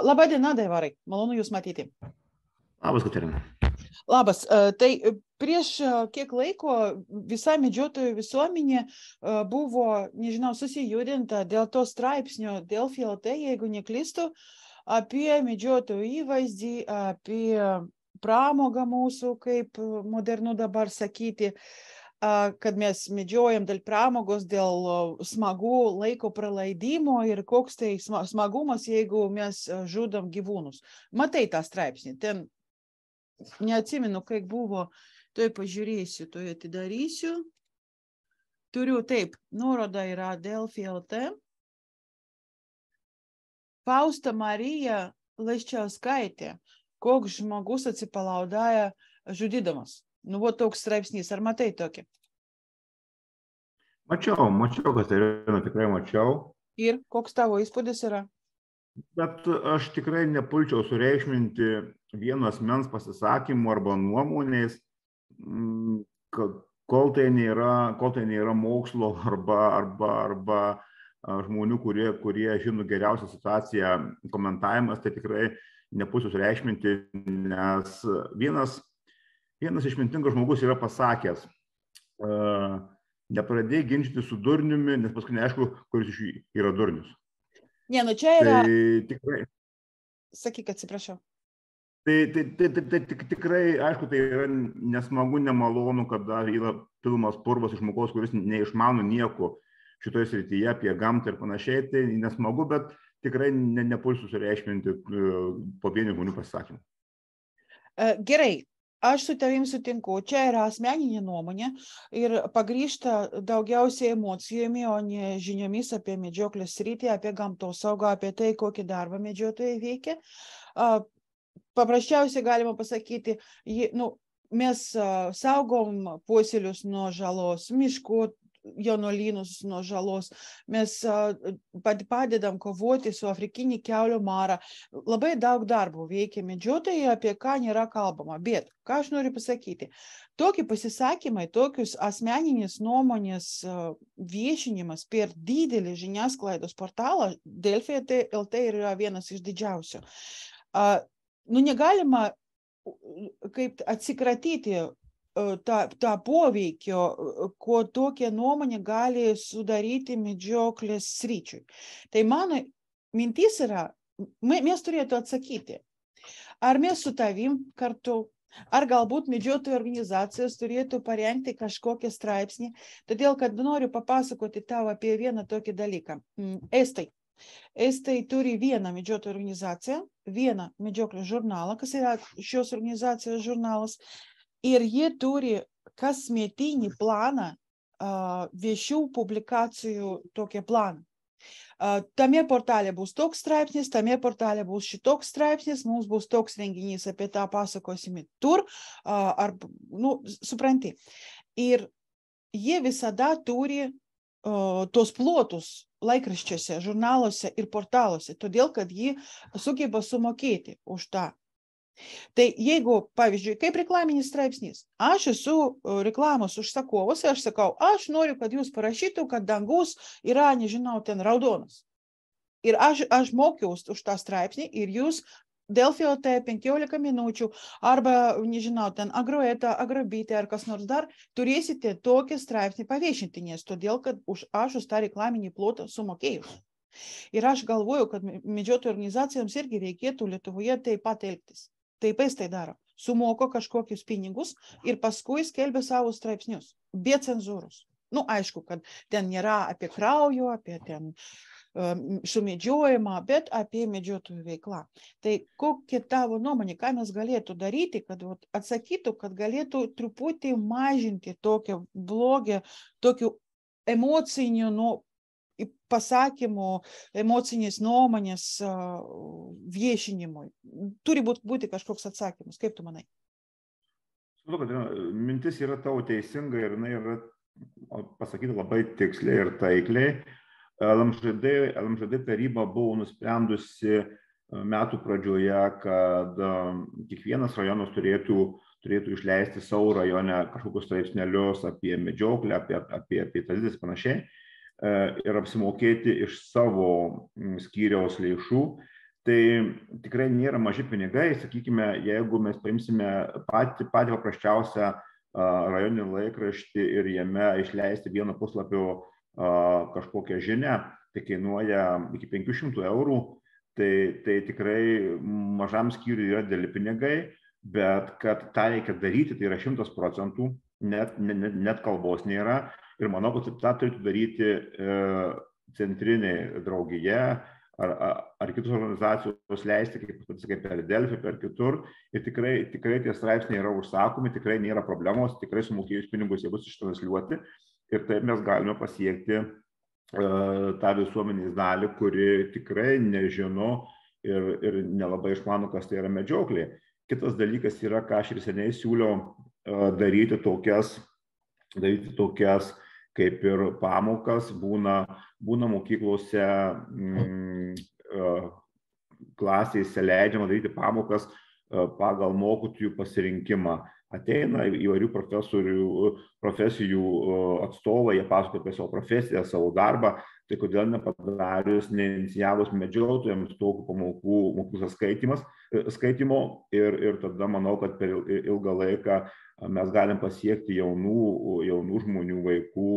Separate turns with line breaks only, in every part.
Labadiena, Daivarai. Malonu Jūs matyti.
Labas, Katerina.
Labas. Tai prieš kiek laiko visa medžiotojų visuomenė buvo, nežinau, susijudinta dėl to straipsnio Delfi LT, jeigu neklystu, apie medžiotojų įvaizdį, apie pramogą mūsų, kaip modernu dabar sakyti, kad mes medžiojam dėl pramogos, dėl smagų laiko praleidimo ir koks tai smagumas, jeigu mes žudom gyvūnus. Matai tą straipsnį, ten neatsimenu, kaip buvo, tuoj pažiūrėsiu, tuoj atidarysiu. Turiu taip, nuoroda yra Delfi LT. Fausta Marija Laiščiauskaitė, koks žmogus atsipalaudąja žudydamas. Nu, va toks straipsnys, ar matai tokį?
Mačiau, Katerina, tikrai mačiau.
Ir koks tavo įspūdis yra?
Bet aš tikrai nepulčiau sureikšminti vieno asmens pasisakymų arba nuomonės, kol tai nėra mokslo arba žmonių, kurie žino geriausią situaciją komentavimas, tai tikrai nepulčiau sureikšminti, nes vienas išmintingas žmogus yra pasakęs, nepradėk ginčyti su durniumi, nes paskui neaišku, kuris iš jų yra durnius.
Ne, nu čia yra...
Tai tikrai...
Sakyk, atsiprašau.
Tai tikrai, aišku, tai yra nesmagu, nemalonu, kada yra pilamas purvas iš žmogaus, kuris neišmano nieko šitoje srityje apie gamtą ir panašiai, tai nesmagu, bet tikrai nepulsiu sureikšminti po vienių žmonių pasisakymų.
Gerai. Aš su tavim sutinku, čia yra asmeninė nuomonė ir pagrįžta daugiausiai emocijami, o ne žiniomis apie medžioklės sritį, apie gamtosaugą, apie tai, kokį darbą medžiotojai veikia. Paprasčiausiai galima pasakyti, mes saugom puoselius nuo žalos, miškų jaunuolynus nuo žalos, mes padedam kovoti su afrikinį kiaulių marą. Labai daug darbų veikia medžiotojai, apie ką nėra kalbama. Bet, ką aš noriu pasakyti, tokie pasisakymai, tokius asmeninės nuomonės viešinimas per didelį žiniasklaidos portalą, Delfi LT yra vienas iš didžiausių. Negalima kaip atsikratyti tą poveikio, ko tokia nuomonė gali sudaryti medžioklės sričiui. Tai mano mintis yra, mes turėtų atsakyti, ar mes su tavim kartu, ar galbūt medžiotojų organizacijos turėtų parengti kažkokią straipsnį, todėl kad noriu papasakoti tau apie vieną tokį dalyką. Estai turi vieną medžiotojų organizaciją, vieną medžioklės žurnalą, kas yra šios organizacijos žurnalas, ir jie turi kasmetinį planą, viešių publikacijų tokį planą. Tame portale bus toks straipsnis, tame portale bus šitoks straipsnis, mums bus toks renginys, apie tą pasakosime tur, supranti. Ir jie visada turi tos plotus laikraščiuose, žurnaluose ir portaluose, todėl kad jie sugeba sumokėti už tą. Tai jeigu, pavyzdžiui, kaip reklaminis straipsnis, aš esu reklamos užsakovas ir aš sakau, aš noriu, kad jūs parašytų, kad dangus yra, nežinau, ten raudonas. Ir aš mokiaus už tą straipsnį ir jūs Delfi LT 15 minučių arba, nežinau, ten Agroeta, Agrobitė ar kas nors dar, turėsite tokį straipsnį paviešinti, nes todėl, kad aš už tą reklaminį plotą sumokėjus. Ir aš galvoju, kad medžiotojų organizacijoms irgi reikėtų Lietuvoje taip pat elgtis. Taip jis tai daro. Sumoko kažkokius pinigus ir paskui skelbia savo straipsnius. Be cenzūros. Aišku, kad ten nėra apie kraujo, apie ten sumedžiojimą, bet apie medžiotojų veiklą. Tai kokia tavo nuomonė, ką mes galėtų daryti, kad atsakytų, kad galėtų truputį mažinti tokio blogio, tokių emocinių pasakymų, emocinės nuomonės viešinimui. Turi būti kažkoks atsakymas. Kaip tu manai?
Mintis yra tavo teisinga ir jinai yra pasakyti labai tiksliai ir taikliai. LMŽD taryba buvo nusprendusi metų pradžioje, kad kiekvienas rajonas turėtų išleisti savo rajone kažkokius straipsnelius apie medžioklę, apie tradicijas ir panašiai ir apsimokėti iš savo skyriaus lėšų. Tai tikrai nėra maži pinigai, sakykime, jeigu mes paimsime patį paprasčiausią rajoninį laikraštį ir jame išleisti vieno puslapio kažkokią žinią, tai kainuoja iki 500 eurų, tai tikrai mažam skyriui yra dideli pinigai, bet kad tą reikia daryti, tai yra 100%, net kalbos nėra. Ir manau, kad tą turėtų daryti centrinė draugija ar kitos organizacijos leisti, kaip per Delfi, per kitur. Ir tikrai tie straipsniai yra užsakomi, tikrai nėra problemos, tikrai sumokėjus pinigus jie bus ištransliuoti. Ir taip mes galime pasiekti tą visuomenės dalį, kuri tikrai nežino ir nelabai išmano, kas tai yra medžioklė. Kitas dalykas yra, ką aš ir seniai siūliau daryti tokias kaip ir pamokas, būna mokyklose klasėse leidžiama daryti pamokas pagal mokytojų pasirinkimą. Ateina įvairių profesijų atstovai, jie pasakoja apie savo profesiją, savo darbą, tai kodėl nepadarius, neinicijavus medžiotojams tokių pamokų mokyklos skaitymo ir tada manau, kad per ilgą laiką mes galim pasiekti jaunų žmonių, vaikų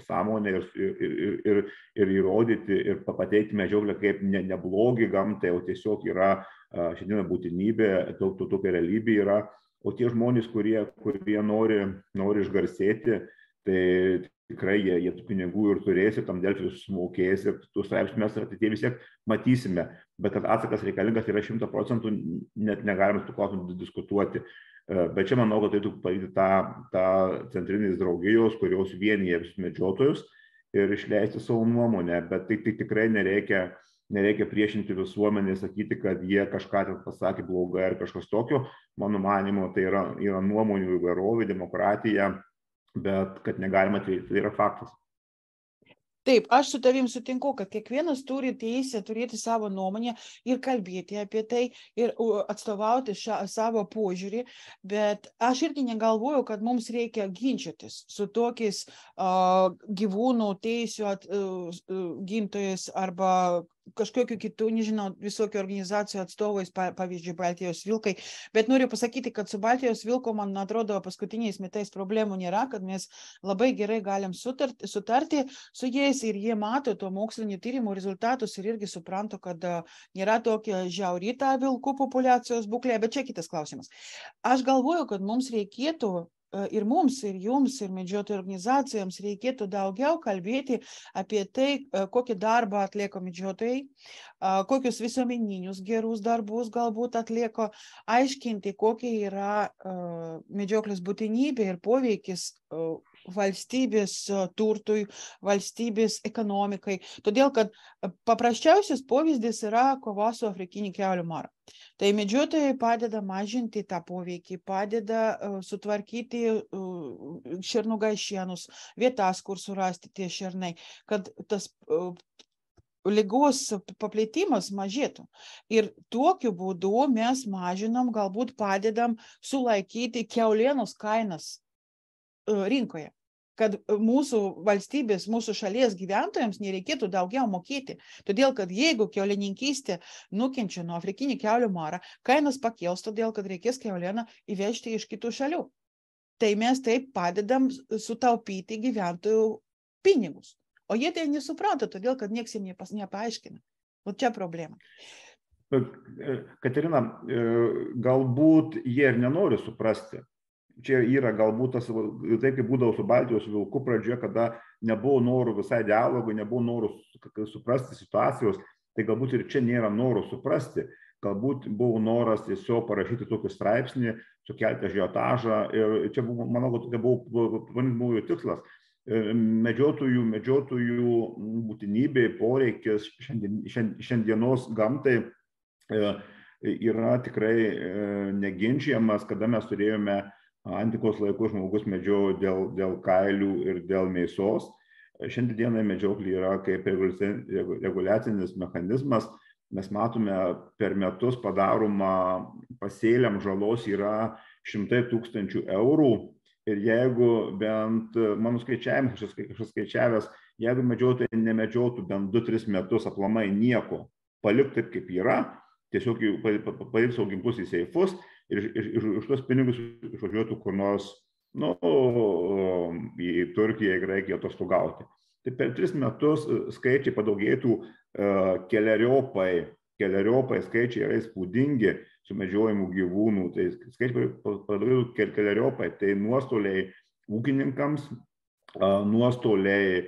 sąmonę ir įrodyti ir pateikti medžioklę kaip ne blogį gamtai, o tiesiog yra šiandieną būtinybė, tokia realybė yra. O tie žmonės, kurie nori išgarsėti, tai tikrai jie tų pinigų ir turės, ir tam Delfi sumokės, ir tų straipsnių mes ateityje vis tiek matysime. Bet kad atsakas reikalingas yra 100%, net negalime tų klausimų diskutuoti. Bet čia manau, kad turėtų padaryti tą centrinės draugijos, kurios vienyje visus medžiotojus ir išleisti savo nuomonę. Bet tai tikrai nereikia priešinti visuomenė, sakyti, kad jie kažką pasakė blogai ar kažkas tokio. Mano manymu, tai yra nuomonių įvairovė, demokratija, bet kad negalima, tai yra faktas.
Taip, aš su tavim sutinku, kad kiekvienas turi teisę turėti savo nuomonę ir kalbėti apie tai ir atstovauti savo požiūrį, bet aš irgi negalvoju, kad mums reikia ginčytis su tokiais gyvūnų teisių gintojais arba kažkokiu kitų, nežinau, visokių organizacijų atstovais, pavyzdžiui, Baltijos vilkai. Bet noriu pasakyti, kad su Baltijos vilko, man atrodo, paskutiniais metais problemų nėra, kad mes labai gerai galim sutarti su jais ir jie mato to mokslinio tyrimų rezultatus ir irgi supranto, kad nėra tokia žiauri ta vilkų populiacijos būklė, bet čia kitas klausimas. Aš galvoju, kad mums reikėtų ir mums, ir jums, ir medžiotojų organizacijoms reikėtų daugiau kalbėti apie tai, kokį darbą atlieka medžiotojai, kokius visuomeninius gerus darbus galbūt atlieko, aiškinti, kokia yra medžioklės būtinybė ir poveikis valstybės turtui, valstybės ekonomikai. Todėl, kad paprasčiausias pavyzdys yra kova su afrikiniu kiaulių maru. Tai medžiotojai padeda mažinti tą poveikį, padeda sutvarkyti šernų gaišienus, vietas, kur surasti tie šernai, kad tas ligos paplitimas mažėtų. Ir tokiu būdu mes mažinam, galbūt padedam sulaikyti kiaulienos kainas rinkoje, kad mūsų valstybės, mūsų šalies gyventojams nereikėtų daugiau mokėti. Todėl, kad jeigu kiaulininkystė nukenčia nuo afrikinį kiaulių marą, kainas pakels, todėl, kad reikės kiaulieną įvežti iš kitų šalių. Tai mes taip padedam sutaupyti gyventojų pinigus. O jie tai nesupranta, todėl, kad nieks jiems nepaaiškina. O čia problema.
Katerina, galbūt jie ir nenori suprasti. Čia yra galbūt tas, taip kaip būdavo su Baltijos vilku pradžioje, kada nebuvo norų visai dialogų, nebuvo norų suprasti situacijos, tai galbūt ir čia nėra norų suprasti. Galbūt buvo noras tiesiog parašyti tokį straipsnį, sukelti ažiotažą ir čia, manau, kad tai buvo tikslas. Medžiotojų būtinybė, poreikis šiandienos gamtai yra tikrai neginčiamas, kada mes turėjome antikos laikų žmogus medžiojo dėl kailių ir dėl mėsos. Šiandieną medžioklė yra kaip reguliacinis mechanizmas. Mes matome, per metus padaroma pasėliam žalos yra 100 000 eurų. Ir jeigu bent, mano skaičiavimas, aš skaičiavęs, jeigu medžiotojai nemedžiotų bent 2-3 metus aplamai nieko, palikti taip, kaip yra, tiesiog paimtų savo ginklus į seifus ir iš tuos pinigus išvažiuotų kur nors į Turkiją, į Graikiją atostogauti. Tai per 3 metus skaičiai padaugėtų keleriopai skaičiai yra įspūdingi sumedžiojimų gyvūnų, tai skaičiai padaugėtų keleriopai, tai nuostoliai ūkininkams, nuostoliai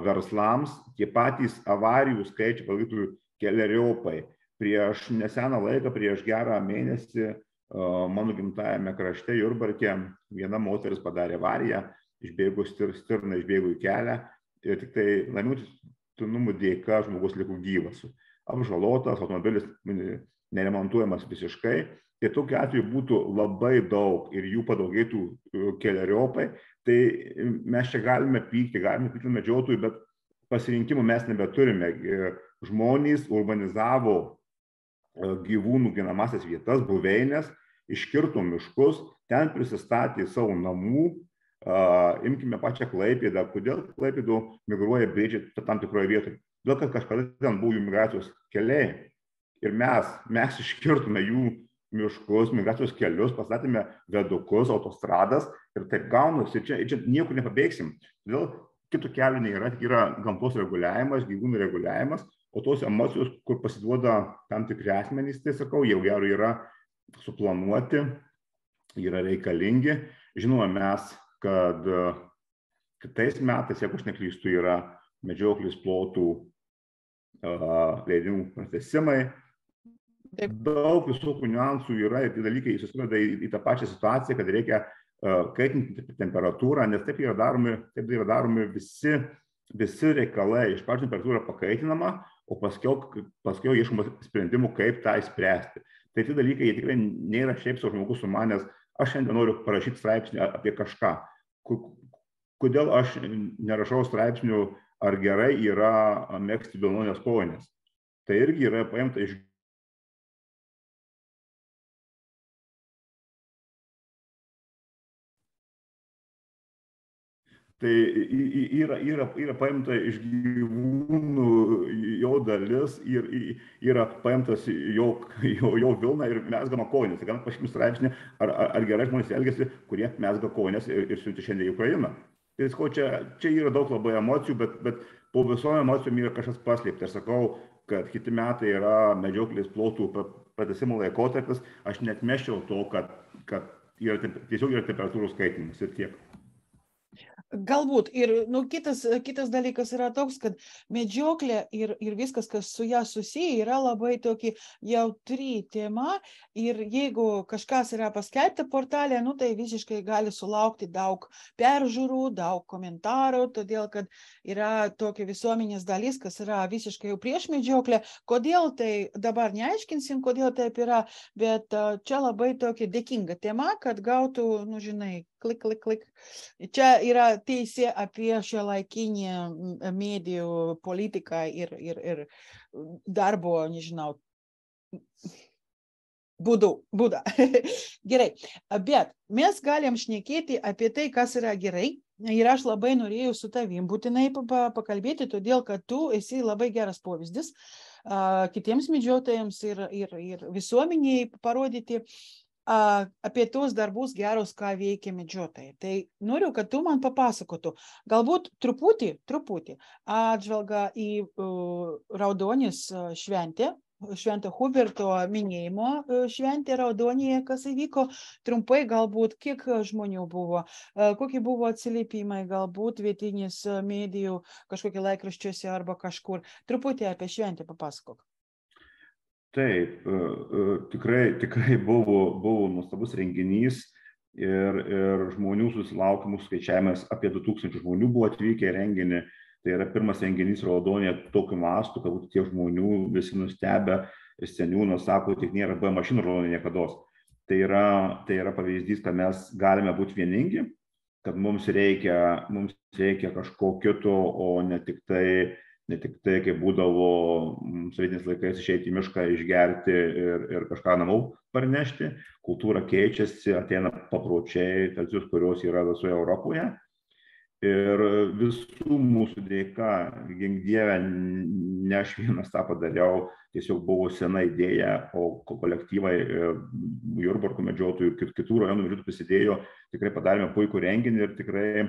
verslams, tie patys avarijų skaičiai padaugėtų keleriopai. Prieš neseną laiką, prieš gerą mėnesį, mano gimtajame krašte Jurbarke viena moteris padarė avariją, išbėgo stirna, išbėgo į kelią ir tik tai laimingų dėka žmogus liko gyvas. Apžalotas, automobilis neremontuojamas visiškai. Tai tokiu atveju būtų labai daug ir jų padaugėtų keleriopai. Tai mes čia galime pykti medžiotojų, bet pasirinkimų mes nebeturime. Žmonės urbanizavo gyvūnų ginamasias vietas, buveinės, iškirto miškus, ten prisistatė savo namų. Imkime pačią Klaipėdą. Kodėl Klaipėdų migruoja briedžiai tam tikroje vietoje? Todėl, kad kažkada ten buvo jų migracijos keliai. Ir mes iškirtume jų miškus, migracijos kelius, pastatėme vedukus, autostradas ir taip gaunasi. Čia niekur nepabėgsim. Todėl kito kelio nėra, tik yra gamtos reguliavimas, gyvūnų reguliavimas, o tos emocijos, kur pasiduoda tam tikri asmenys, tai sakau, jau gero yra suplanuoti, yra reikalingi. Žinoma, mes, kad kitais metais, jeigu aš neklystu, yra medžioklės plotų leidimų pratęsimai. Daug visokių niuansų yra ir tie dalykai susiveda į tą pačią situaciją, kad reikia kaitinti temperatūrą, nes taip yra daromi visi reikalai. Iš pradžių temperatūra pakaitinama, o paskiau ieškoma sprendimų, kaip tą išspręsti. Tai tie dalykai jie tikrai nėra šiaip sau žmogus sumanęs, aš šiandien noriu parašyti straipsnį apie kažką. Kodėl aš nerašau straipsnių, ar gerai yra megzti vilnonės kojines? Tai irgi yra paimta iš Tai yra paimta iš gyvūnų jo dalis ir yra paimtas jo vilna ir mezgama kojinės. Tai galima paškime straipsnį, ar gerai žmonės elgiasi, kurie mezga kojinės ir siunti šiandien į Ukrainą. Tai čia yra daug labai emocijų, bet po visom emocijom yra kažkas paslėpta. Aš sakau, kad kiti metai yra medžioklės plotų pratęsimo laikotarpis. Aš neatmesčiau to, kad tiesiog yra temperatūros kaitinimas ir tiek.
Galbūt. Ir kitas dalykas yra toks, kad medžioklė ir viskas, kas su ją susiję, yra labai tokia jautri tema. Ir jeigu kažkas yra paskelbta portalė, tai visiškai gali sulaukti daug peržiūrų, daug komentarų, todėl kad yra tokia visuomenės dalis, kas yra visiškai jau prieš medžioklę. Kodėl tai dabar neaiškinsim, kodėl taip yra, bet čia labai tokia dėkinga tema, kad gautų, klik. Čia yra teisė apie šiuolaikinį medijų politiką ir darbo, būdą. Gerai, bet mes galim šnekėti apie tai, kas yra gerai. Ir aš labai norėjau su tavim būtinai pakalbėti, todėl kad tu esi labai geras pavyzdys kitiems medžiotojams ir visuomeniai parodyti apie tos darbus gerus, ką veikia medžiotojai. Tai noriu, kad tu man papasakotų, galbūt truputį atžvelgą į Raudonės šventę, Švento Huberto minėjimo šventė Raudonėje, kas įvyko. Trumpai galbūt, kiek žmonių buvo, kokie buvo atsiliepimai, galbūt vietinis medijų kažkokie laikraščiuose arba kažkur. Truputį apie šventę papasakok.
Taip, tikrai buvo nuostabus renginys ir žmonių susilaukimų skaičiavimas apie 2000 žmonių buvo atvykę į renginį. Tai yra pirmas renginys Raudonėje tokiu mastu, kad būtų tie žmonių visi nustebę, seniūnas sako, tik nėra B mašinų Raudonėje niekados. Tai yra pavyzdys, kad mes galime būti vieningi, kad mums reikia kažko kito, o ne tik tai, kaip būdavo sovietiniais laikais išeiti į mišką, išgerti ir kažką namų parnešti. Kultūra keičiasi, ateina papročiai, tradicijos, kurios yra visoje Europoje. Ir visų mūsų dėka, gink Dieve, ne aš vienas tą padariau, tiesiog buvo sena idėja, o kolektyvai Jurbarko medžiotojų, kitų rajonų medžiotojų prisidėjo, tikrai padarėme puikų renginį ir tikrai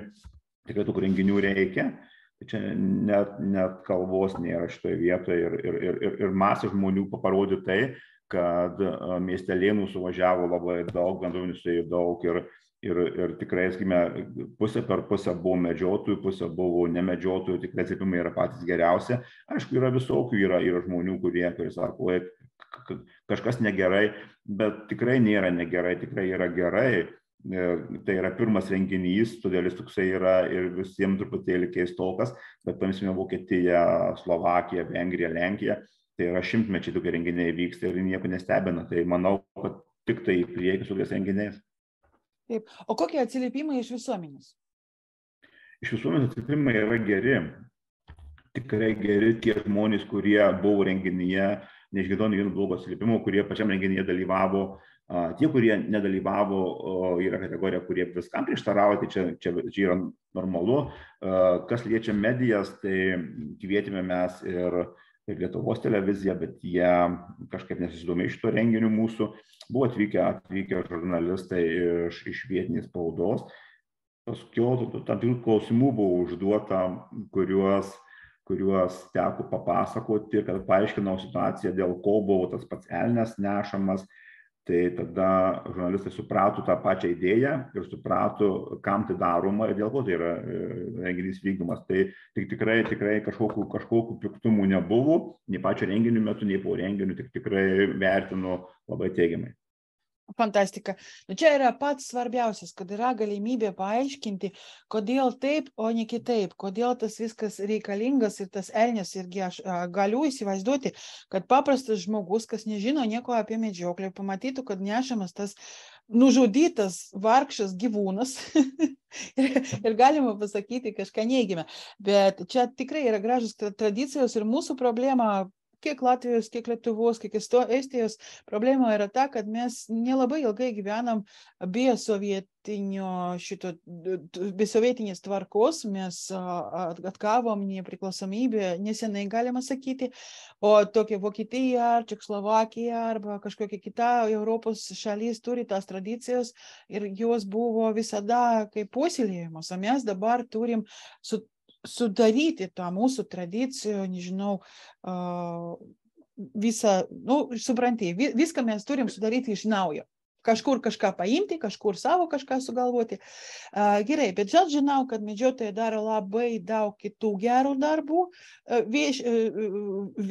tų renginių reikia. Tai čia net kalbos nėra šitoje vietoje ir masė žmonių parodė tai, kad miestelėnų suvažiavo labai daug, bendruomenių daug ir tikrai, sakykime, pusė per pusę buvo medžiotojų, pusė buvo nemedžiotojų, tikrai atsiliepimai yra patys geriausi. Aišku, yra visokių, yra žmonių, kurie sako, kažkas negerai, bet tikrai nėra negerai, tikrai yra gerai. Tai yra pirmas renginys, todėl jis toksai yra ir visiems truputėlį keistokas, bet paimsime Vokietiją, Slovakiją, Vengriją, Lenkiją, tai yra šimtmečiai tokie renginiai vyksta ir nieko nestebina, tai manau, kad tik tai į priekį su tais renginiais.
Taip. O kokie atsiliepimai iš visuomenės?
Iš visuomenės atsiliepimai yra geri. Tikrai geri tie žmonės, kurie buvo renginyje, neišgirdau nei vieno blogo atsiliepimo, kurie pačiam renginyje dalyvavo. Tie, kurie nedalyvavo, yra kategorija, kurie viskam prieštaravo, tai čia yra normalu. Kas liečia medijas, tai kvietėme mes ir Lietuvos televiziją, bet jie kažkaip nesidomėjo šito renginiu mūsų. Buvo atvykę žurnalistai iš vietinės spaudos. Paskui tam tikrų klausimų buvo užduota, kuriuos teko papasakoti, kad paaiškinau situaciją, dėl ko buvo tas pats elnias nešamas. Tai tada žurnalistai suprato tą pačią idėją ir suprato, kam tai daroma ir dėl ko tai yra renginys vykdomas. Tai tikrai kažkokių piktumų nebuvo, nei pačio renginio metu, nei po renginių, tikrai vertinu labai teigiamai.
Fantastika. Čia yra pats svarbiausias, kad yra galimybė paaiškinti, kodėl taip, o ne kitaip, kodėl tas viskas reikalingas ir tas elnias. Irgi aš galiu įsivaizduoti, kad paprastas žmogus, kas nežino nieko apie medžioklę, pamatytų, kad nešamas tas nužudytas vargšas gyvūnas ir galima pasakyti kažką neigiamą. Bet čia tikrai yra gražus tradicijos ir mūsų problema, kiek Latvijos, kiek Lietuvos, kiek Estijos problema yra ta, kad mes nelabai ilgai gyvenam be sovietinės tvarkos, mes atgavom nepriklausomybę, nesenai galima sakyti, o tokia Vokietija, ar Čekoslovakija, arba kažkokia kita Europos šalis turi tas tradicijos ir jos buvo visada kaip puoselėjamos, o mes dabar turim sudaryti tą mūsų tradiciją, nežinau, supranti, viską mes turim sudaryti iš naujo. Kažkur kažką paimti, kažkur savo kažką sugalvoti. Gerai, bet aš žinau, kad medžiotojai daro labai daug kitų gerų darbų.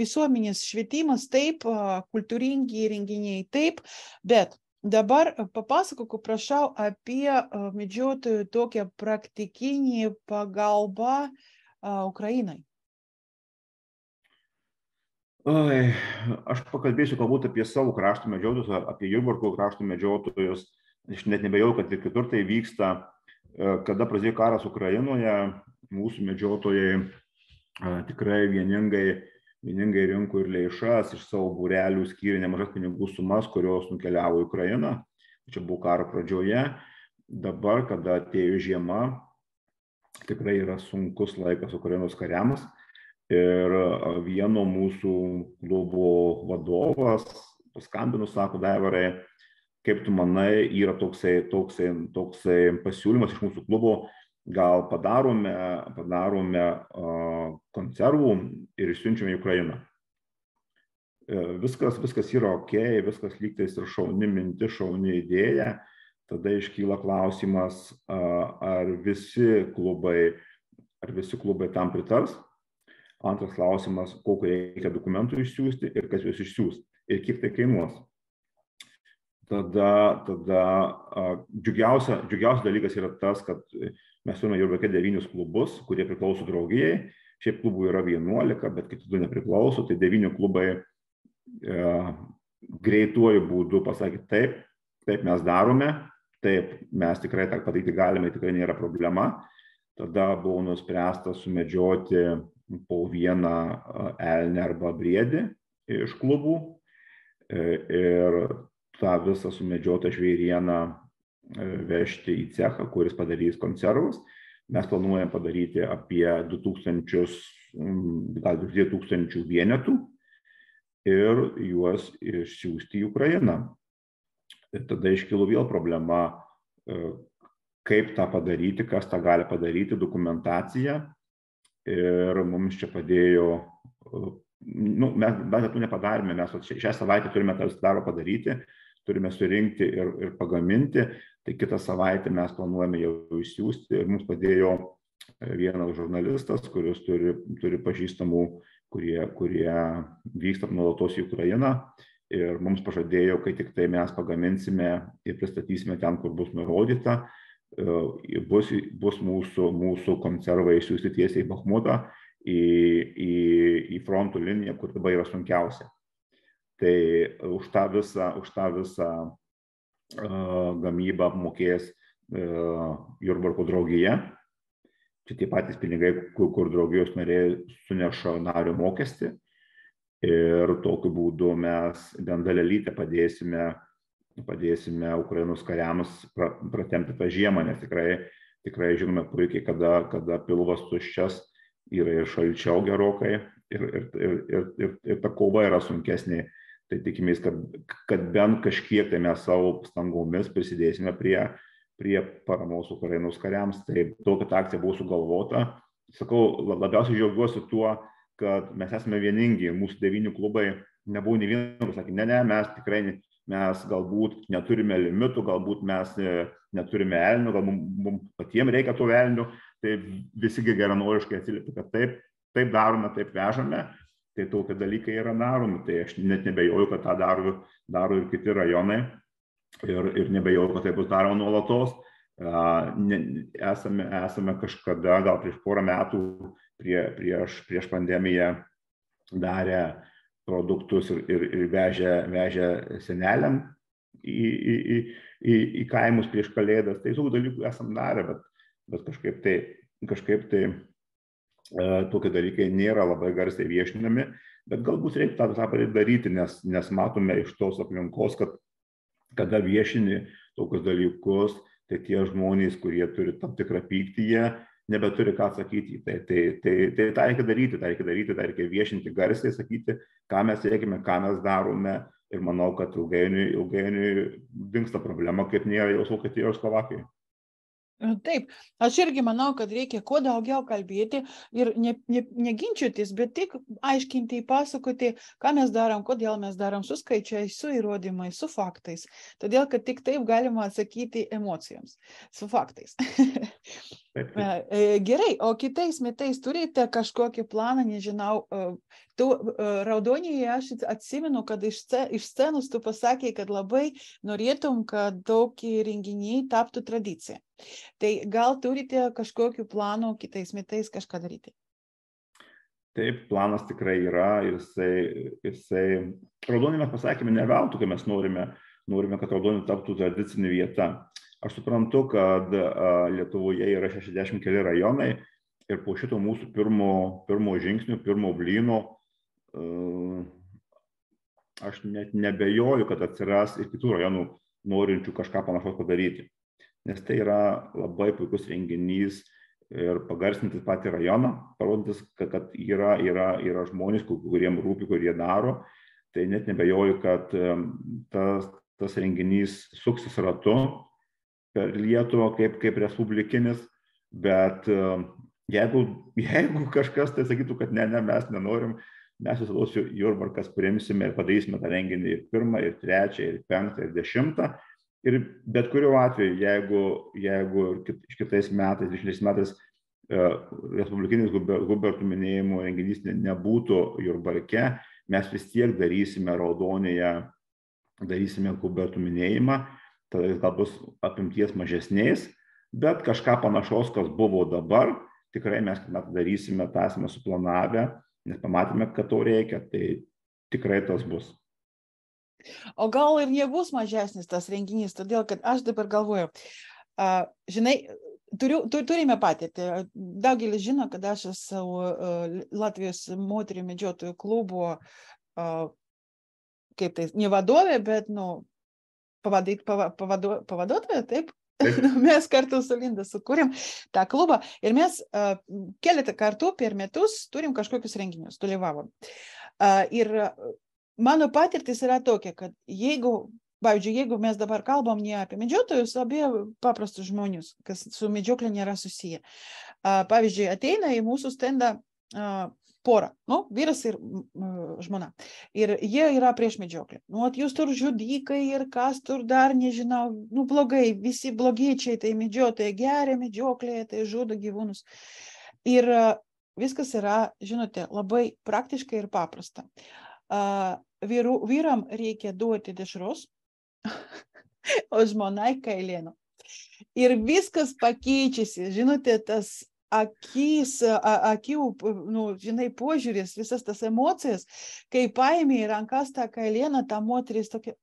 Visuomenės švietimas taip, kultūringi renginiai taip, bet dabar papasakok, prašau, apie medžiotojų tokią praktikinį pagalbą Ukrainai.
Aš pakalbėsiu galbūt apie savo krašto medžiotojus, apie Jurbarko krašto medžiotojus. Aš net nebejau, kad ir kitur tai vyksta. Kada prasidėjo karas Ukrainoje, mūsų medžiotojai tikrai vieningai rinko ir lėšas, iš savo būrelių skyrė nemažas pinigų sumas, kurios nukeliavo į Ukrainą. Čia buvo karo pradžioje. Dabar, kada atėjo žiema, tikrai yra sunkus laikas Ukrainos kariams. Ir vieno mūsų klubo vadovas paskambino, sako, Daivarai, kaip tu manai, yra toksai pasiūlymas iš mūsų klubo, gal padarome konservų ir išsiunčiame į Ukrainą. Viskas yra ok, viskas lygtais ir šauni mintis, šauni idėja. Tada iškyla klausimas, ar visi klubai tam pritars. Antras klausimas, kokiu reikia dokumentų išsiųsti ir kas juos išsiųs ir kiek tai kainuos. Tada džiugiausia dalykas yra tas, kad mes turime Jurbarke 9 klubus, kurie priklauso draugijai. Šiaip klubų yra 11, bet kiti 2 nepriklauso. Tai 9 klubai greituoju būdu pasakė taip mes darome, taip mes tikrai tą padaryti galime, tikrai nėra problema. Tada buvo nuspręsta sumedžioti po vieną elnį arba briedį iš klubų ir tą visą sumedžiotą žvėrieną vežti į cechą, kuris padarys konservus. mes planuojam padaryti apie 2000, gal 2000 vienetų ir juos išsiųsti į Ukrainą. Ir tada iškilo vėl problema, kaip tą padaryti, kas tą gali padaryti, dokumentacija. Ir mums čia padėjo, mes to nepadarėme, mes šią savaitę turime tą darbą padaryti, turime surinkti ir pagaminti, tai kitą savaitę mes planuojame jau išsiųsti ir mums padėjo vienas žurnalistas, kuris turi pažįstamų, kurie vyksta nuolatos į Ukrainą ir mums pažadėjo, kai tik tai mes pagaminsime ir pristatysime ten, kur bus nurodyta, bus mūsų konservai išsiųsti tiesiai į Bachmutą, į fronto liniją, kur dabar yra sunkiausia. Tai už tą visą gamybą apmokės Jurbarko draugija. Čia tie patys pinigai, kur draugijos nariai suneša nario mokestį. Ir tokiu būdu mes bent dalelytę padėsime Ukrainos kariams pratempti tą žiemą, nes tikrai žinome puikiai, kada pilvas tuščias, yra ir šalčiau gerokai ir ta kova yra sunkesnė. Tai tikimės, kad bent kažkiek tai mes savo pastangomis prisidėsime prie paramos Ukrainos kariams. Tai tokia akcija buvo sugalvota. Sakau, labiausiai džiaugiuosi tuo, kad mes esame vieningi, mūsų 9 klubai nebuvo nei vieno, sakė, mes galbūt neturime limitų, galbūt mes neturime elnių, galbūt mums patiems reikia tų elnių, tai visi geranoriškai atsiliepia, kad taip darome, taip vežame, tai tokie dalykai yra daromi, tai aš net nebejoju, kad tą daro ir kiti rajonai ir nebejoju, kad tai bus daroma nuolatos. Esame kažkada, gal prieš porą metų, prieš pandemiją darę produktus ir vežę seneliam į kaimus prieš Kalėdas. Tai tų dalykų esam darę, bet kažkaip tai tokie dalykai nėra labai garsiai viešinami, bet galbūt reikia tą daryti, nes matome iš tos aplinkos, kad kada viešini tokius dalykus, tai tie žmonės, kurie turi tam tikrą pyktį, jie nebeturi ką sakyti. Tai reikia daryti, tai reikia viešinti garsiai, sakyti, ką mes siekime, ką mes darome. Ir manau, kad ilgainiui dingsta problema, kaip nėra jau Vokietijos Slovakijoje.
Taip, aš irgi manau, kad reikia kuo daugiau kalbėti ir neginčytis, bet tik aiškinti, pasakoti, ką mes darom, kodėl mes darom, su skaičiais, su įrodymais, su faktais. Todėl, kad tik taip galima atsakyti emocijoms, su faktais.
Taip.
Gerai, o kitais metais turite kažkokį planą, nežinau, tu Raudonėje aš atsimenu, kad iš scenos tu pasakė, kad labai norėtum, kad tokie renginiai taptų tradicija. Tai gal turite kažkokių planų kitais metais kažką daryti?
Taip, planas tikrai yra ir jisai Raudonė mes pasakėme ne veltui, kai mes norime, kad Raudonė taptų tradicinė vieta. Aš suprantu, kad Lietuvoje yra 60 keli rajonai ir po šito mūsų pirmo žingsnio, pirmo blyno, aš net nebejoju, kad atsiras ir kitų rajonų norinčių kažką panašaus padaryti. Nes tai yra labai puikus renginys ir pagarsintis patį rajoną, parodantis, kad yra žmonės, kuriem rūpi, kurie daro. Tai net nebejoju, kad tas renginys suksis ratu per Lietuvą kaip respublikinis, bet jeigu kažkas tai sakytų, kad ne, mes nenorim, mes visada Jurbarkas priimsime ir padarysime tą renginį ir 1, ir 3, ir 5, ir 10. Ir bet kuriuo atveju, jeigu kitais metais, 20 metais respublikinis Hubertų minėjimo renginys nebūtų Jurbarke, mes vis tiek darysime Raudonėje, darysime Hubertų minėjimą, tada jis gal bus apimties mažesnės, bet kažką panašaus, kas buvo dabar, tikrai mes darysime, tą esame suplanavę, nes pamatėme, kad to reikia, tai tikrai tas bus.
O gal ir nebus mažesnis tas renginys, todėl kad aš dabar galvoju, žinai, turime patirtį. Daugelis žino, kad aš esu Latvijos moterų medžiotojų klubo, kaip tai, ne vadovė, bet, pavaduotoja, taip, Mes kartu su Linda sukūrėm tą klubą ir mes keletą kartų per metus turim kažkokius renginius, dalyvavom. Ir mano patirtis yra tokia, kad pavyzdžiui, jeigu mes dabar kalbam ne apie medžiotojus, apie paprastus žmonius, kas su medžioklė nėra susiję. Pavyzdžiui, ateina į mūsų stendą pora, vyras ir žmona. Ir jie yra prieš medžioklę. Jūs tur žudikai ir kas tur dar, nežinau, blogai, visi blogiečiai, tai medžiotojai geria medžioklėje, tai žudo gyvūnus. Ir viskas yra, žinote, labai praktiškai ir paprasta. Vyram reikia duoti dešros, o žmonai kailieno. Ir viskas pakeičiasi, žinote, tas akių, požiūris, visas tas emocijas, kai paėmė į rankas tą kailieną, ta moteris tokia,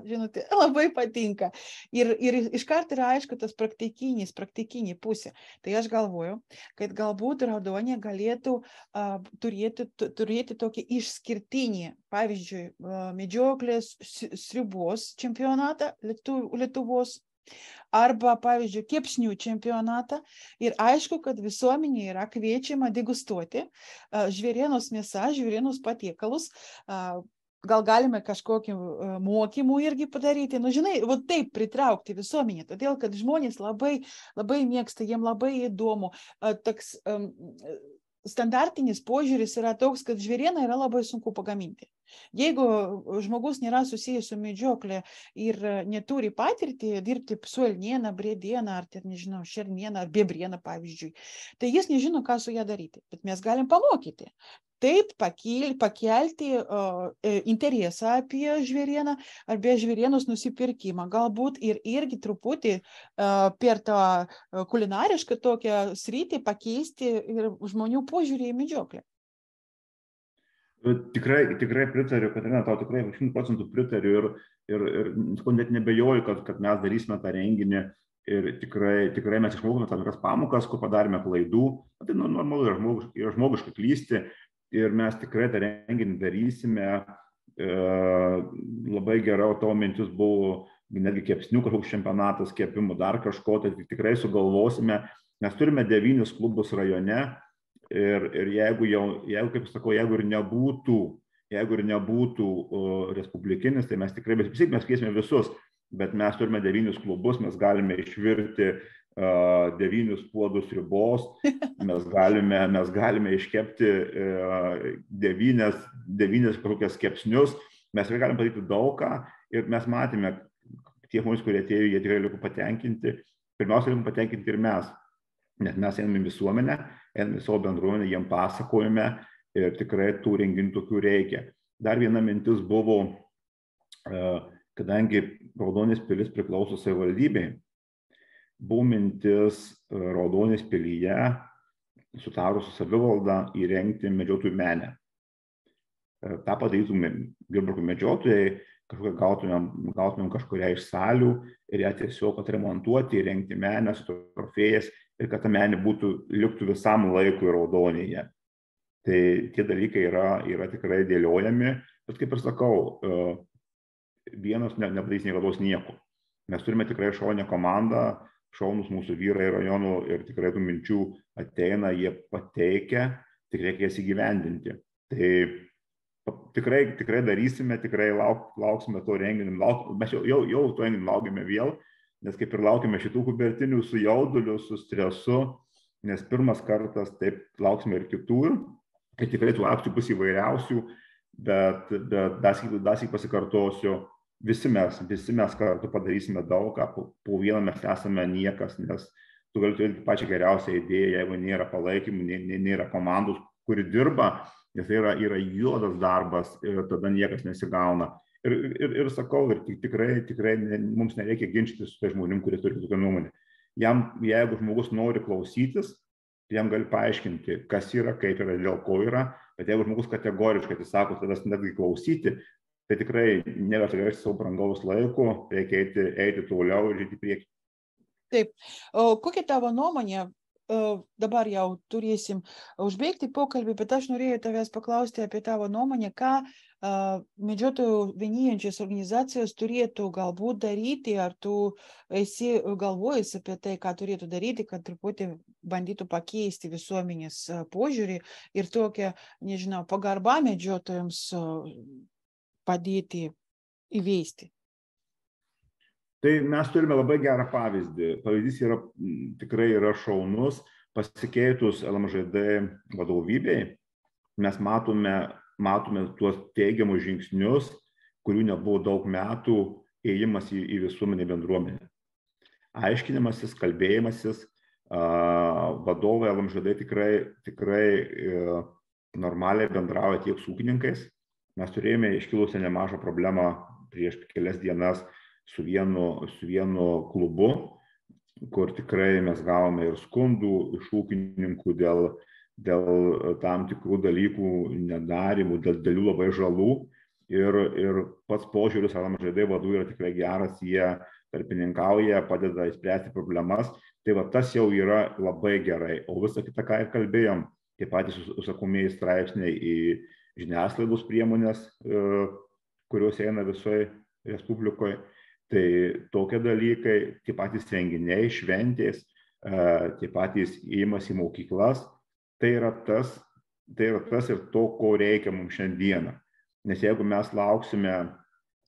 žinote, labai patinka. Ir iškart yra aišku tas praktikinė pusė. Tai aš galvoju, kad galbūt Raudonė galėtų turėti tokį išskirtinį, pavyzdžiui, medžioklės sriubos čempionatą Lietuvos, arba, pavyzdžiui, kepsnių čempionatą. Ir aišku, kad visuomenė yra kviečiama degustuoti žvėrienos mėsą, žvėrienos patiekalus. Gal galime kažkokį mokymų irgi padaryti. Žinai, taip pritraukti visuomenę, todėl kad žmonės labai, labai mėgsta, jiem labai įdomu. Toks standartinis požiūris yra toks, kad žvėrieną yra labai sunku pagaminti. Jeigu žmogus nėra susijęs su medžioklė ir neturi patirtį dirbti su elniena, briediena, ar nežinau, šerniena, ar bebriena, pavyzdžiui, tai jis nežino, ką su ją daryti. Bet mes galim pamokyti. Taip pakelti interesą apie žvėrieną arba žvėrienos nusipirkimą. Galbūt irgi truputį per tą kulinarišką tokią sritį pakeisti ir žmonių požiūrį į medžioklę.
Tikrai pritariu, Katarina, tau tikrai 100% pritariu ir net nebejoju, kad mes darysime tą renginį ir tikrai mes išmokome tam tikras pamokas, kur padarėme klaidų. Tai normalu yra žmogiška klysti ir mes tikrai tą renginį darysime. Labai gera tavo mintis buvo netgi kepsnių kažkoks čempionatas, kepimų dar kažko, tai tikrai sugalvosime. Mes turime 9 klubus rajone. Ir jeigu, kaip sakau, jeigu ir nebūtų respublikinis, tai mes tikrai, mes kviesime visus, bet mes turime 9 klubus, mes galime išvirti 9 puodus sriubos, mes galime iškepti 9 kažkokias kepsnius, mes galime padaryti daug ką ir mes matėme, tie žmonės, kurie atėjo, jie tikrai liko patenkinti, pirmiausia, liko patenkinti ir mes. Nes mes einame visuomenę, einame savo bendruomenę, jiem pasakojame ir tikrai tų renginių tokių reikia. Dar viena mintis buvo, kadangi Raudonės pilis priklauso savivaldybei, buvo mintis Raudonės pilyje sutarus su savivalda įrengti medžiotojų menę. Ta padarytume Jurbarko medžiotojai, gautumėm kažkurią iš salių ir ją tiesiog atremontuoti, įrengti menę su trofėjas ir kad ta menė liktų visam laikui Raudonėje. Tai tie dalykai yra tikrai dėliojami, bet kaip ir sakau, vienas nepadarys niekados nieko. Mes turime tikrai šaunę komandą, šaunus mūsų vyrai rajonų ir tikrai tų minčių ateina, jie pateikia, tik reikia jas įgyvendinti. Tai tikrai darysime, tikrai lauksime to renginio, mes jau to renginio laukime vėl, nes kaip ir laukime šitų kubertinių su jauduliu, su stresu, nes pirmas kartas taip lauksime ir kitų, ir tikrai tų akcijų bus įvairiausių, bet dar sykį pasikartosiu, visi mes kartu padarysime daug ką, po vieną mes esame niekas, nes tu gali turėti pačią geriausią idėją, jeigu nėra palaikymų, nėra komandos, kuri dirba, nes tai yra juodas darbas ir tada niekas nesigauna. Ir sakau, ir tikrai mums nereikia ginčytis su tai žmonėm, kurie turi tokią nuomonę. Jeigu žmogus nori klausytis, jam gali paaiškinti, kas yra, kaip yra, dėl ko yra, bet jeigu žmogus kategoriškai sako, tavęs netgi klausyti, tai tikrai neverta gaišti savo brangaus laiko, reikia eiti toliau ir žiūrėti į priekį.
Taip. O kokia tavo nuomonė, dabar jau turėsim užbaigti pokalbį, bet aš norėjau tavęs paklausti apie tavo nuomonę, ką medžiotojų vienijančios organizacijos turėtų galbūt daryti, ar tu esi galvojęs apie tai, ką turėtų daryti, kad truputį bandytų pakeisti visuomenės požiūrį ir tokią, nežinau, pagarbą medžiotojams padėti įveisti.
Tai mes turime labai gerą pavyzdį. Pavyzdys tikrai yra šaunus. Pasikeitus LMŽD vadovybei, mes matome tuos teigiamus žingsnius, kurių nebuvo daug metų, ėjimas į visuomenę bendruomenę. Aiškinimasis, kalbėjimasis, vadovai LMŽD tikrai normaliai bendrauja tiek su ūkininkais. Mes turėjome iškilusią nemažą problemą prieš kelias dienas su vienu klubu, kur tikrai mes gavome ir skundų iš ūkininkų dėl tam tikrų dalykų nedarimų, dėl didelių labai žalų. Ir pats požiūris LMŽD vadų yra tikrai geras, jie tarpininkauja, padeda išspręsti problemas. Tai va, tas jau yra labai gerai. O visą kitą, ką ir kalbėjom, tie patys užsakomieji straipsniai į žiniasklaidos priemonės, kurios eina visoje Respublikoje. Tai tokie dalykai, tie patys renginiai, šventės, tie patys įėjimas į mokyklas, tai yra tas ir to, ko reikia mums šiandieną. Nes jeigu mes lauksime,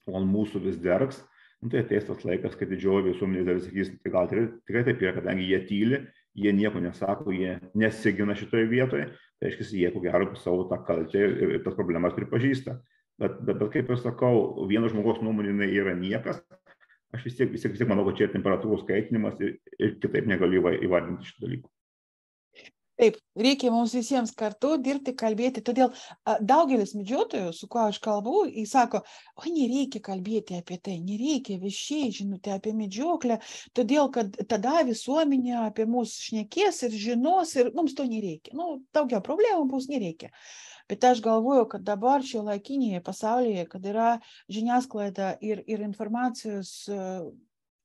o mūsų vis dergs, tai ateis tas laikas, kad didžioji visuomenė dalis sakys, tai gal tikrai taip yra, kadangi jie tyli, jie nieko nesako, jie nesigina šitoje vietoje, tai reiškia, jie ko gero savo tą kaltę ir tas problemas pripažįsta. Bet kaip ir sakau, vieno žmogaus nuomonė yra niekas. Aš vis tiek manau, kad čia temperatūros kaitinimas ir kitaip negaliu įvardinti šitų dalykų.
Taip, reikia mums visiems kartu dirbti, kalbėti. Todėl daugelis medžiotojų, su kuo aš kalbu, jis sako, nereikia kalbėti apie tai, nereikia viešiai žinoti apie medžioklę, todėl kad tada visuomenė apie mus šnekės ir žinos ir mums to nereikia. Daugiau problemų bus nereikia. Bet aš galvoju, kad dabar šiuolaikinėje pasaulyje, kad yra žiniasklaida ir informacijos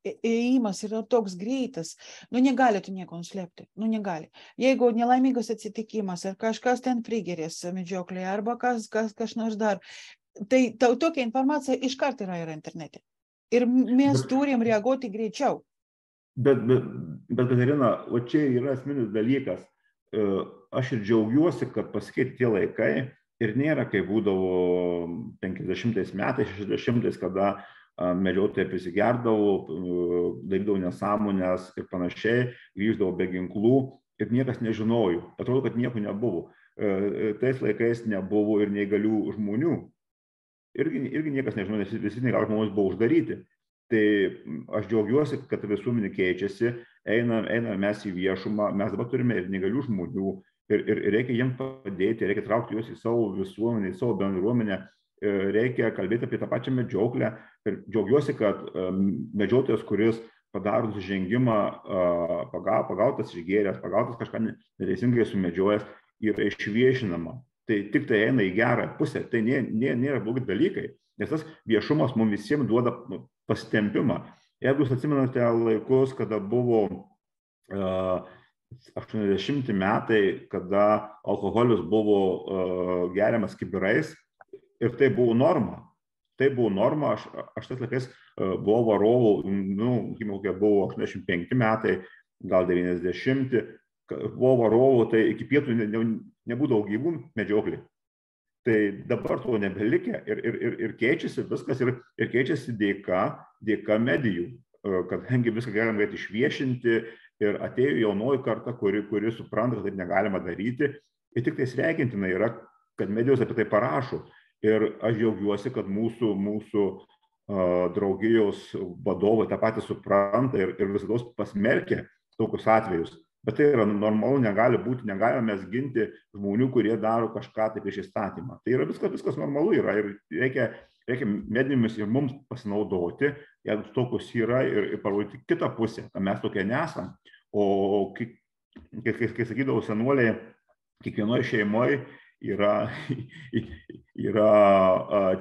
ėjimas yra toks greitas, negali tu nieko nuslėpti, negali. Jeigu nelaimingas atsitikimas ar kažkas ten prigerės medžioklėje arba kas nors dar, tai tokia informacija iškart yra internete. Ir mes turim reaguoti greičiau.
Bet Katerina, o čia yra esminis dalykas. Aš ir džiaugiuosi, kad pasikeitė tie laikai ir nėra, kai būdavo 50 metais, 60, kada medžiotojai prisigerdavo, darydavo nesąmonės ir panašiai, grįždavo be ginklų ir niekas nežinojo. Atrodo, kad nieko nebuvo. Tais laikais nebuvo ir neįgalių žmonių. Irgi niekas nežinojo, nes visi neįgalūs žmonės buvo uždaryti. Tai aš džiaugiuosi, kad visuomenė keičiasi, einame mes į viešumą, mes dabar turime ir neįgalių žmonių ir reikia jiems padėti, reikia traukti juos į savo visuomenę, į savo bendruomenę, reikia kalbėti apie tą pačią medžioklę. Ir džiaugiuosi, kad medžiotojas, kuris padaro nusižengimą, pagautas išgėręs, pagautas kažką neteisingai sumedžiojęs, yra išviešinama. Tai tik tai eina į gerą pusę, tai nėra blogi dalykai, nes tas viešumas mums visiems duoda pasitempimą. Jeigu jūs atsimenate laikus, kada buvo 80 metai, kada alkoholis buvo geriamas kibirais ir tai buvo norma. Tai buvo norma, aš tais laikais buvau varovų, kokie buvo 85 metai, gal 90, buvau varovų, tai iki pietų nebūdavo gyvų medžioklį. Tai dabar to nebelikia ir keičiasi viskas ir keičiasi dėka medijų, kadangi viską galima greit išviešinti ir atėjo jaunoji karta, kuri supranta, kad taip negalima daryti. Ir tik tai sveikintina yra, kad medijos apie tai parašo. Ir aš džiaugiuosi, kad mūsų draugijos vadovai tą patį supranta ir visada pasmerkia tokius atvejus. Bet tai yra normalu, negalime mes ginti žmonių, kurie daro kažką tai prieš įstatymą. Tai yra viskas normalu yra ir reikia medijomis ir mums pasinaudoti, jeigu tokius yra ir parodyti kitą pusę, kad mes tokie nesam. O kai sakydavo senuoliai, kiekvienoje šeimoje yra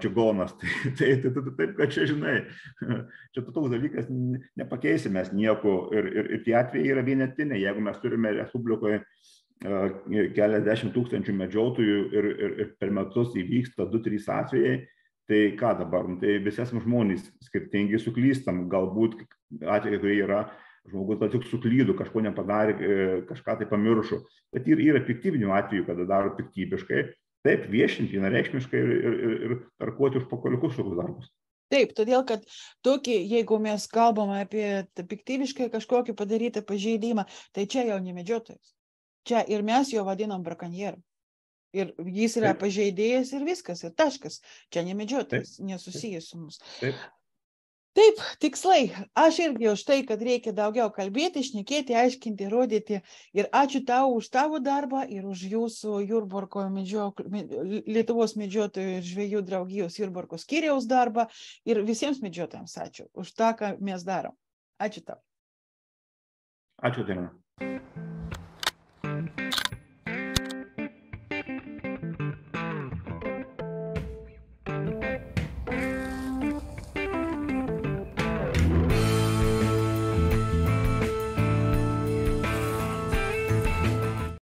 čigonas. Taip, kad čia, žinai, čia toks dalykas, nepakeisi mes nieko ir tie atvejai yra vienetiniai. Jeigu mes turime Respublikoje keliasdešimt tūkstančių medžiotojų ir per metus įvyksta 2-3 atvejai, tai ką dabar? Tai visi esame žmonės skirtingi, suklystam, galbūt atvejai, kurie yra žmogus gal tik suklydo, kažko nepadarė, kažką tai pamiršo. Bet yra piktybinių atvejų, kada daro piktybiškai, taip viešinti vienareikšmiškai ir tarkuoti už pakoliukus tokius darbus.
Taip, todėl, kad tokį, jeigu mes kalbame apie piktybiškai kažkokį padarytą pažeidimą, tai čia jau ne medžiotojas. Čia ir mes jo vadinam brakonieriu. Ir jis yra pažeidėjas ir viskas, ir taškas. Čia ne medžiotojas, nesusijęs su mums. Taip, tikslai. Aš irgi už tai, kad reikia daugiau kalbėti, šnekėti, aiškinti, rodyti. Ir ačiū tau už tavo darbą ir už jūsų Jurbarko Lietuvos medžiotojų ir žvejų draugijos Jurbarko skyriaus darbą. Ir visiems medžiotojams ačiū už tą, ką mes darom. Ačiū tau.
Ačiū, Dina.